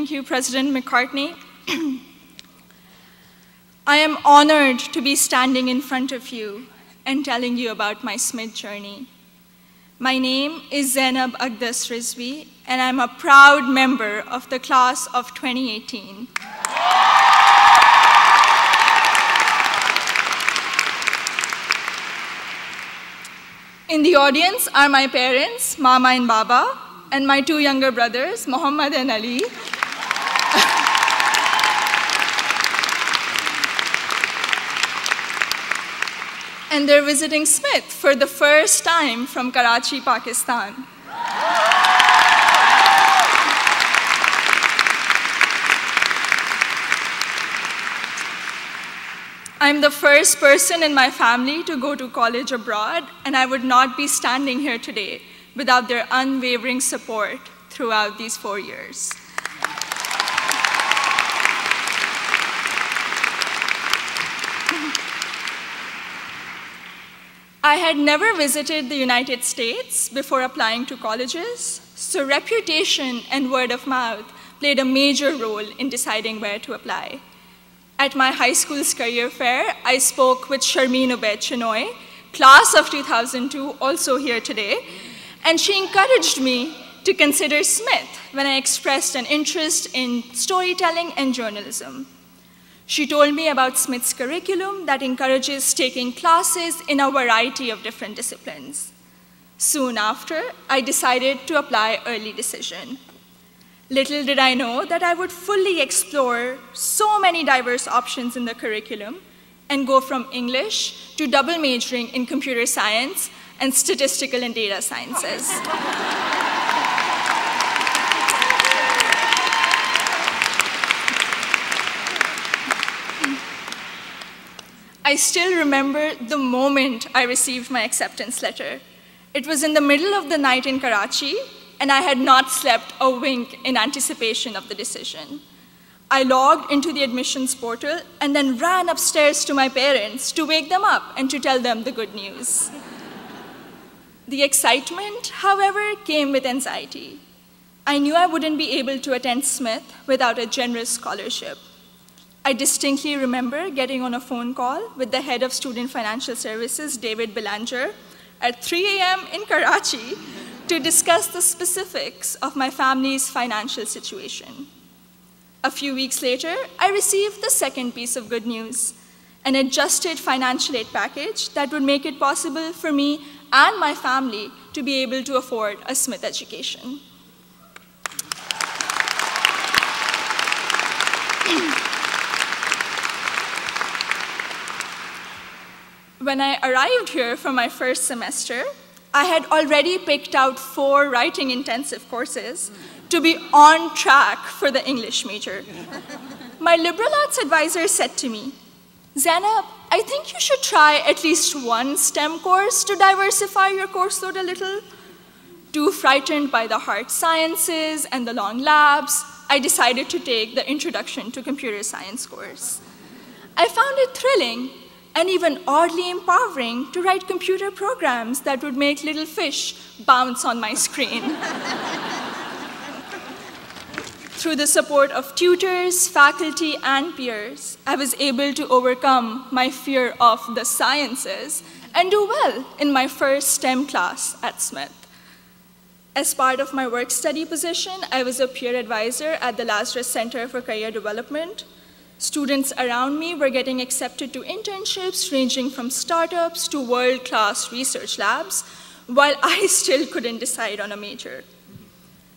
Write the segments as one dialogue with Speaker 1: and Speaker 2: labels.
Speaker 1: Thank you, President McCartney. I am honored to be standing in front of you and telling you about my Smith journey. My name is Zainab Aqdas Rizvi, and I'm a proud member of the class of 2018. In the audience are my parents, Mama and Baba, and my two younger brothers, Muhammad and Ali. And they're visiting Smith for the first time from Karachi, Pakistan. I'm the first person in my family to go to college abroad, and I would not be standing here today without their unwavering support throughout these 4 years. I had never visited the United States before applying to colleges, so reputation and word of mouth played a major role in deciding where to apply. At my high school's career fair, I spoke with Sharmeen Ubaid Chinoy, class of 2002, also here today, and she encouraged me to consider Smith when I expressed an interest in storytelling and journalism. She told me about Smith's curriculum that encourages taking classes in a variety of different disciplines. Soon after, I decided to apply early decision. Little did I know that I would fully explore so many diverse options in the curriculum and go from English to double majoring in computer science and statistical and data sciences. I still remember the moment I received my acceptance letter. It was in the middle of the night in Karachi, and I had not slept a wink in anticipation of the decision. I logged into the admissions portal and then ran upstairs to my parents to wake them up and to tell them the good news. The excitement, however, came with anxiety. I knew I wouldn't be able to attend Smith without a generous scholarship. I distinctly remember getting on a phone call with the head of Student Financial Services, David Belanger, at 3 a.m. in Karachi to discuss the specifics of my family's financial situation. A few weeks later, I received the second piece of good news, an adjusted financial aid package that would make it possible for me and my family to be able to afford a Smith education. When I arrived here for my first semester, I had already picked out 4 writing intensive courses to be on track for the English major. My liberal arts advisor said to me, "Zainab, I think you should try at least one STEM course to diversify your course load a little." Too frightened by the hard sciences and the long labs, I decided to take the Introduction to Computer Science course. I found it thrilling and even oddly empowering to write computer programs that would make little fish bounce on my screen. Through the support of tutors, faculty, and peers, I was able to overcome my fear of the sciences and do well in my first STEM class at Smith. As part of my work-study position, I was a peer advisor at the Lazarus Center for Career Development. Students around me were getting accepted to internships ranging from startups to world-class research labs, while I still couldn't decide on a major.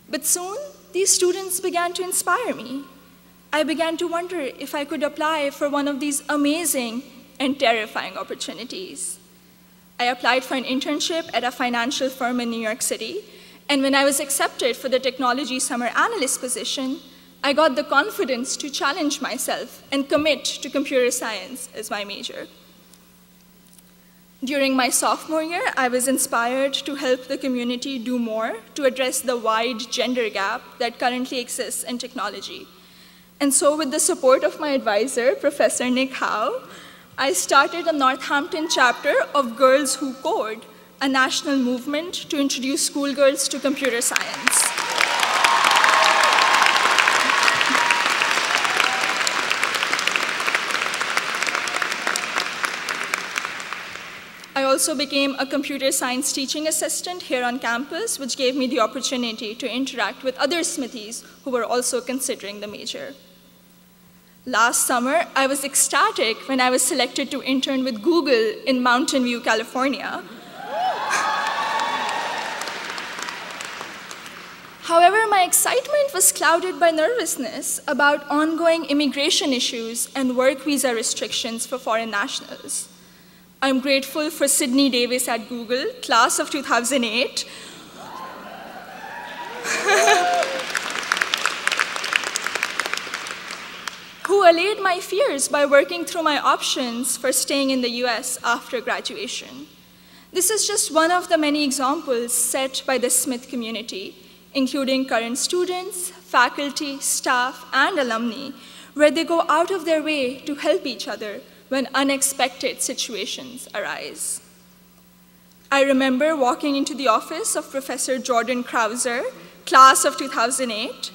Speaker 1: But soon, these students began to inspire me. I began to wonder if I could apply for one of these amazing and terrifying opportunities. I applied for an internship at a financial firm in New York City, and when I was accepted for the technology summer analyst position, I got the confidence to challenge myself and commit to computer science as my major. During my sophomore year, I was inspired to help the community do more to address the wide gender gap that currently exists in technology. And so with the support of my advisor, Professor Nick Howe, I started a Northampton chapter of Girls Who Code, a national movement to introduce schoolgirls to computer science. also became a computer science teaching assistant here on campus, which gave me the opportunity to interact with other Smithies who were also considering the major. Last summer, I was ecstatic when I was selected to intern with Google in Mountain View, California. However, my excitement was clouded by nervousness about ongoing immigration issues and work visa restrictions for foreign nationals. I'm grateful for Sydney Davis at Google, class of 2008, who allayed my fears by working through my options for staying in the US after graduation. This is just one of the many examples set by the Smith community, including current students, faculty, staff, and alumni, where they go out of their way to help each other when unexpected situations arise. I remember walking into the office of Professor Jordan Krauser, class of 2008,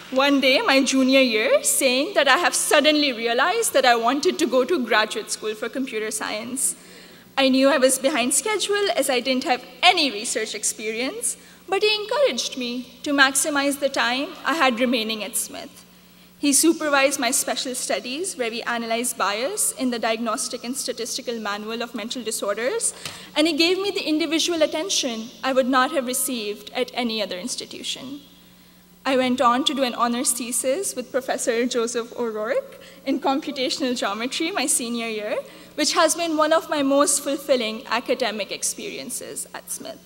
Speaker 1: one day, my junior year, saying that I have suddenly realized that I wanted to go to graduate school for computer science. I knew I was behind schedule as I didn't have any research experience, but he encouraged me to maximize the time I had remaining at Smith. He supervised my special studies, where we analyzed bias in the Diagnostic and Statistical Manual of Mental Disorders, and he gave me the individual attention I would not have received at any other institution. I went on to do an honors thesis with Professor Joseph O'Rourke in computational geometry my senior year, which has been one of my most fulfilling academic experiences at Smith.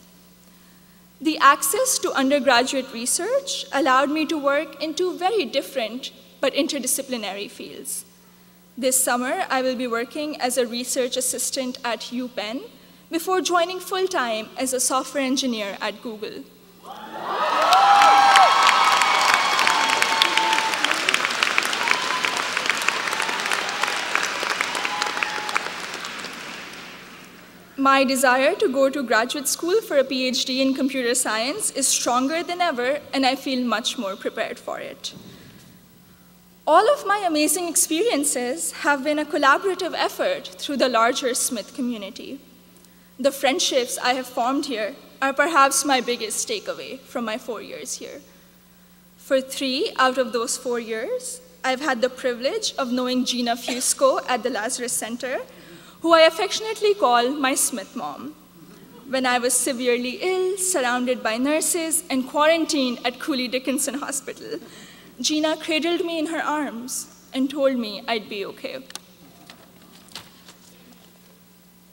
Speaker 1: The access to undergraduate research allowed me to work in two very different but interdisciplinary fields. This summer, I will be working as a research assistant at UPenn before joining full-time as a software engineer at Google. My desire to go to graduate school for a PhD in computer science is stronger than ever, and I feel much more prepared for it. All of my amazing experiences have been a collaborative effort through the larger Smith community. The friendships I have formed here are perhaps my biggest takeaway from my 4 years here. For 3 out of those 4 years, I've had the privilege of knowing Gina Fusco at the Lazarus Center, who I affectionately call my Smith mom. When I was severely ill, surrounded by nurses, and quarantined at Cooley Dickinson Hospital, Gina cradled me in her arms and told me I'd be okay.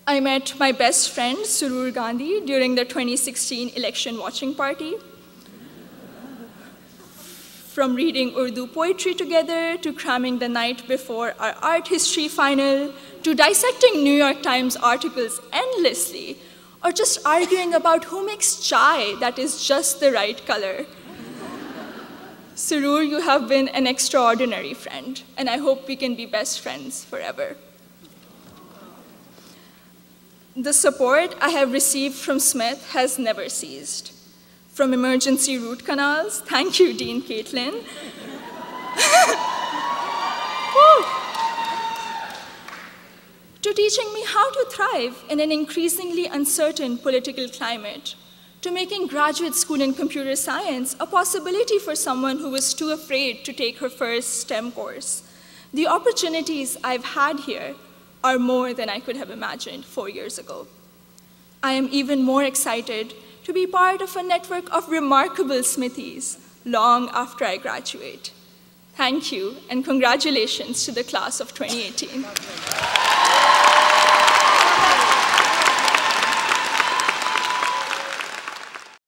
Speaker 1: I met my best friend, Surur Gandhi, during the 2016 election watching party. From reading Urdu poetry together, to cramming the night before our art history final, to dissecting New York Times articles endlessly, or just arguing about who makes chai that is just the right color. Surur, you have been an extraordinary friend, and I hope we can be best friends forever. The support I have received from Smith has never ceased. From emergency root canals, thank you, Dean Caitlin, to teaching me how to thrive in an increasingly uncertain political climate, to making graduate school in computer science a possibility for someone who was too afraid to take her first STEM course. The opportunities I've had here are more than I could have imagined 4 years ago. I am even more excited to be part of a network of remarkable Smithies long after I graduate. Thank you, and congratulations to the class of 2018.